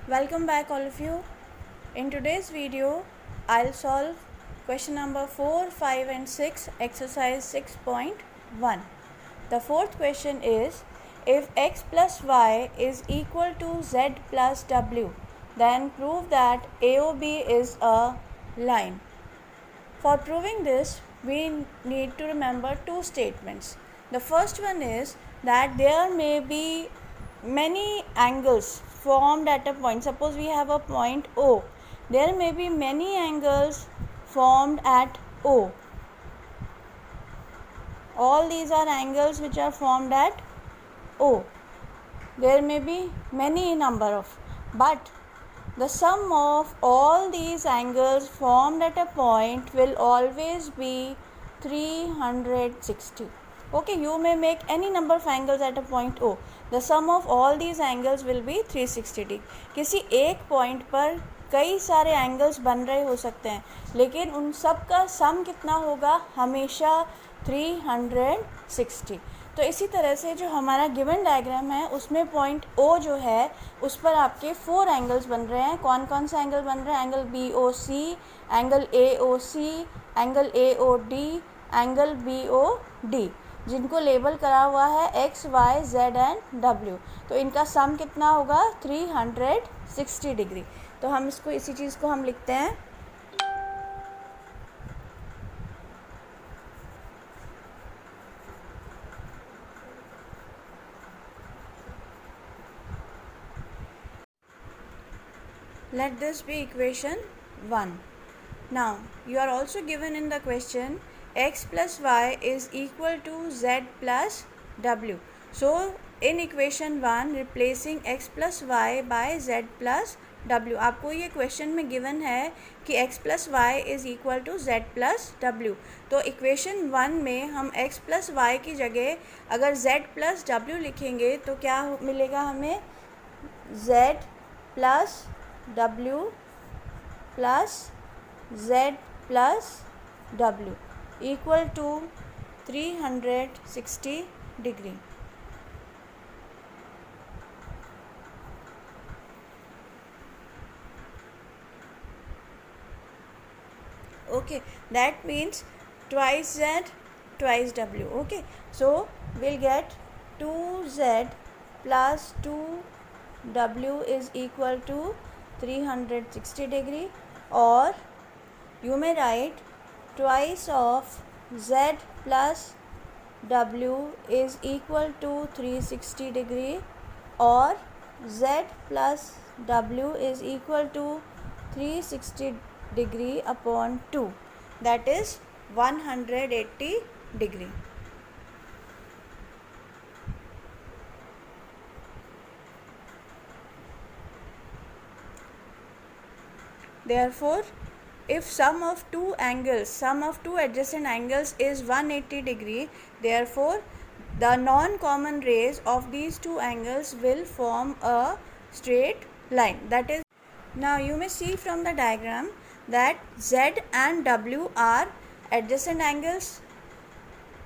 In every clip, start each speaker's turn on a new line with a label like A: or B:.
A: Welcome back all of you. In today's video, I'll solve question number 4, 5 and 6, exercise 6.1. The fourth question is, if x plus y is equal to z plus w, then prove that AOB is a line. For proving this, we need to remember two statements. The first one is that there may be many angles formed at a point. Suppose we have a point O. There may be many angles formed at O. All these are angles which are formed at O. There may be many number of, but the sum of all these angles formed at a point will always be 360. Okay, you may make any number of angles at a point O. The sum of all these angles will be 360 degree. किसी एक point पर कई सारे angles बन रहे हो सकते हैं, लेकिन उन सब का सम कितना होगा? हमेशा 360. तो इसी तरह से जो हमारा गिवन डायग्राम है उसमें पॉइंट ओ जो है उस पर आपके 4 एंगल्स बन रहे हैं. कौन कौन से एंगल बन रहे हैं? Angle BOC, angle AOC, angle AOD, angle BOD, जिनको लेबल करा हुआ है X, Y, Z and W. तो इनका सम कितना होगा? 360 डिग्री. तो हम इसको इसी चीज़ को हम लिखते हैं let this be equation 1. Now you are also given in the question x plus y is equal to z plus w. So in equation 1 replacing x plus y by z plus w. आपको ये question में given है कि x plus y is equal to z plus w. तो equation 1 में हम x plus y की जगह अगर z plus w लिखेंगे तो क्या मिलेगा हमें? z plus w plus z plus w equal to 360 degree. Okay, that means twice z twice w. Okay, so we'll get 2z plus 2w is equal to 360 degree, or you may write twice of z plus w is equal to 360 degree, or z plus w is equal to 360 degree upon 2, that is 180 degree. Therefore, if sum of two adjacent angles is 180 degree, therefore the non-common rays of these two angles will form a straight line. That is, now you may see from the diagram that Z and W are adjacent angles.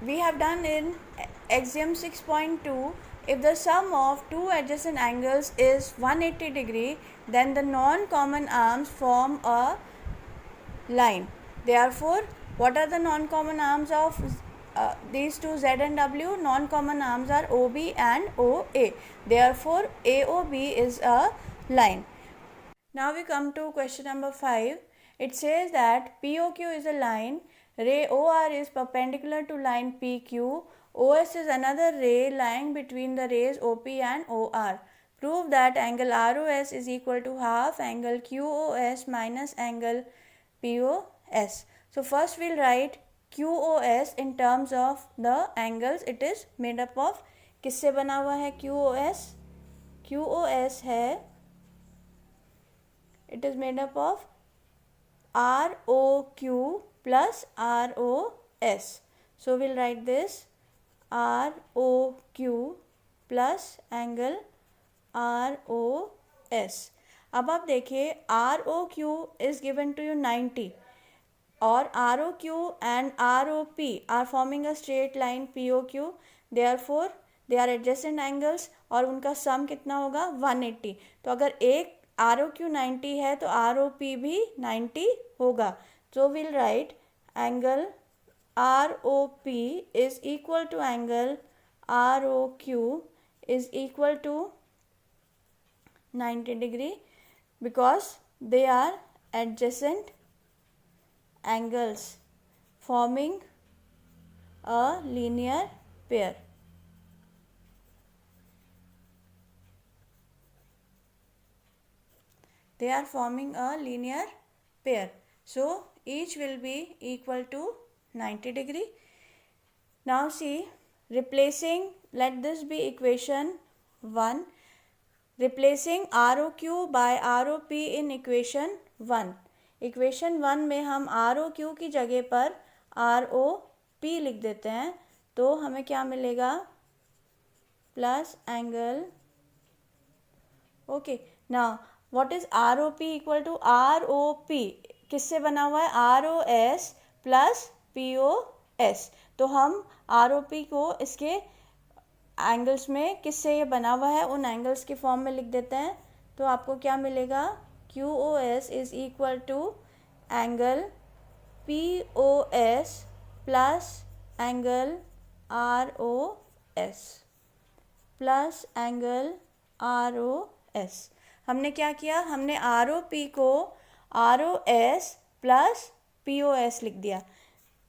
A: We have done in axiom 6.2, if the sum of two adjacent angles is 180 degree, then the non-common arms form a line. Therefore, what are the non-common arms of these two Z and W? Non-common arms are OB and OA. Therefore, AOB is a line. Now we come to question number 5. It says that POQ is a line, ray OR is perpendicular to line PQ, OS is another ray lying between the rays OP and OR. Prove that angle ROS is equal to half angle QOS minus angle POS. So first we'll write QOS in terms of the angles. It is made up of, किससे बना हुआ है QOS? QOS है, it is made up of ROQ plus ROS. So we'll write this ROQ plus angle ROS. अब आप देखिए ROQ is given to you 90 और ROQ and ROP are forming a straight line POQ. Therefore they are adjacent angles और उनका सम कितना होगा 180. तो अगर एक ROQ 90 है तो ROP भी 90 होगा. So we'll write angle ROP is equal to angle ROQ is equal to 90 degree because they are adjacent angles forming a linear pair. They are forming a linear pair. So each will be equal to 90 degree. Now see, replacing, let this be equation 1. Replacing ROQ by ROP in equation 1. Equation 1 में हम ROQ की जगह पर ROP लिख देते हैं तो हमें क्या मिलेगा, plus angle. Okay, now what is ROP equal to ROP किससे बना हुआ है, ROS प्लस POS. तो हम ROP को इसके एंगल्स में किससे ये बना हुआ है उन एंगल्स के फॉर्म में लिख देते हैं. तो आपको क्या मिलेगा, QOS is equal to angle POS plus angle ROS plus angle ROS. हमने क्या किया, हमने ROP को ROS प्लस POS लिख दिया.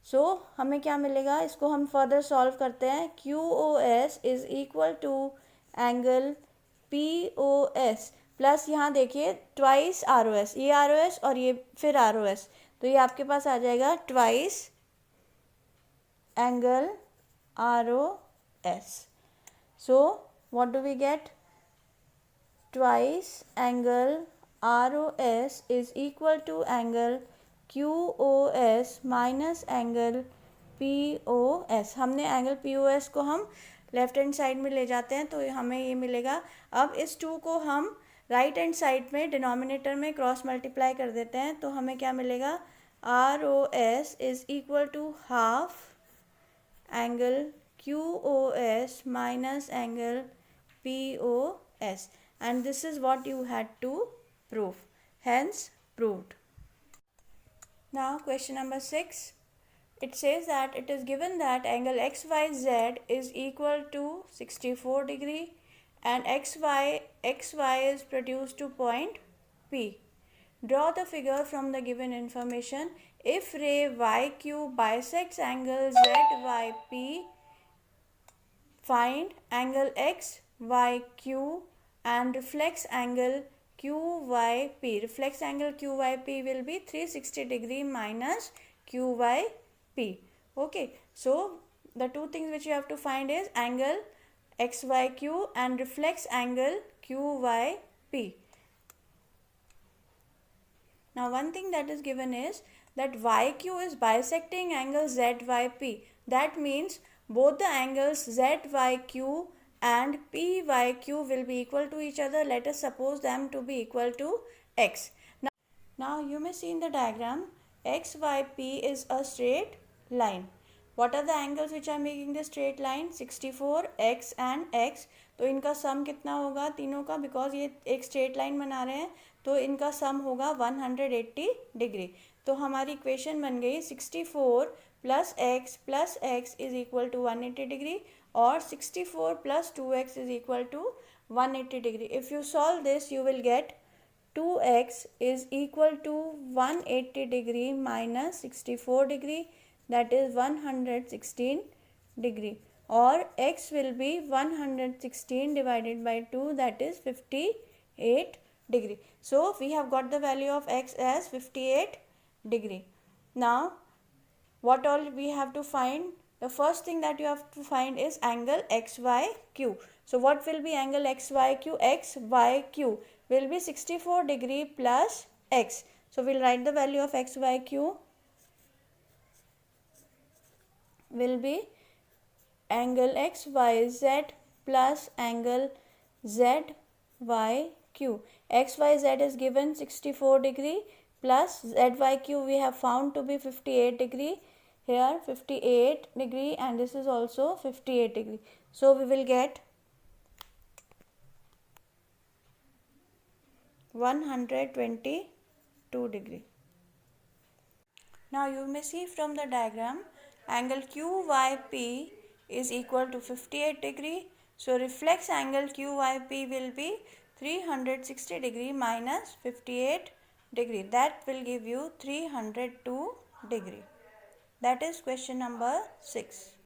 A: सो हमें क्या मिलेगा, इसको हम फर्दर सॉल्व करते हैं. QOS is equal to angle POS plus यहाँ देखिए ट्वाइस ROS, ये ROS और ये फिर ROS, तो ये आपके पास आ जाएगा twice angle ROS. So what do we get, twice angle ROS is equal to angle QOS minus angle POS. हमने एंगल POS को हम लेफ्ट हैंड साइड में ले जाते हैं तो हमें ये मिलेगा. अब इस 2 को हम राइट हैंड साइड में डिनोमिनेटर में क्रॉस मल्टीप्लाई कर देते हैं तो हमें क्या मिलेगा, ROS is equal to half angle QOS minus angle POS. And this is what you had to prove, hence proved. Now question number 6, it says that it is given that angle XYZ is equal to 64 degree and XY is produced to point P. Draw the figure from the given information. If ray YQ bisects angle ZYP, find angle XYQ and reflex angle QYP. Reflex angle QYP will be 360 degree minus QYP. Okay, so the two things which you have to find is angle XYQ and reflex angle QYP. Now one thing that is given is that YQ is bisecting angle ZYP. That means both the angles ZYQ and PYQ will be equal to each other. Let us suppose them to be equal to X. Now you may see in the diagram XYP is a straight line. What are the angles which are making the straight line, 64, X and X. तो इनका सम कितना होगा तीनों का, because ये एक straight line बना रहे हैं तो इनका सम होगा 180 डिग्री. तो हमारी इक्वेशन बन गई 64 plus X is equal to 180 degree or 64 plus 2x is equal to 180 degree. If you solve this, you will get 2x is equal to 180 degree minus 64 degree, that is 116 degree, or x will be 116 divided by 2, that is 58 degree. So we have got the value of x as 58 degree. Now what all we have to find? The first thing that you have to find is angle XYQ. So what will be angle XYQ? XYQ will be 64 degree plus X. So we'll write the value of XYQ will be angle XYZ plus angle ZYQ. XYZ is given 64 degree plus ZYQ we have found to be 58 degree. Here 58 degree and this is also 58 degree. So we will get 122 degree. Now you may see from the diagram, angle QYP is equal to 58 degree. So reflex angle QYP will be 360 degree minus 58 degree. That will give you 302 degree. That is question number 6.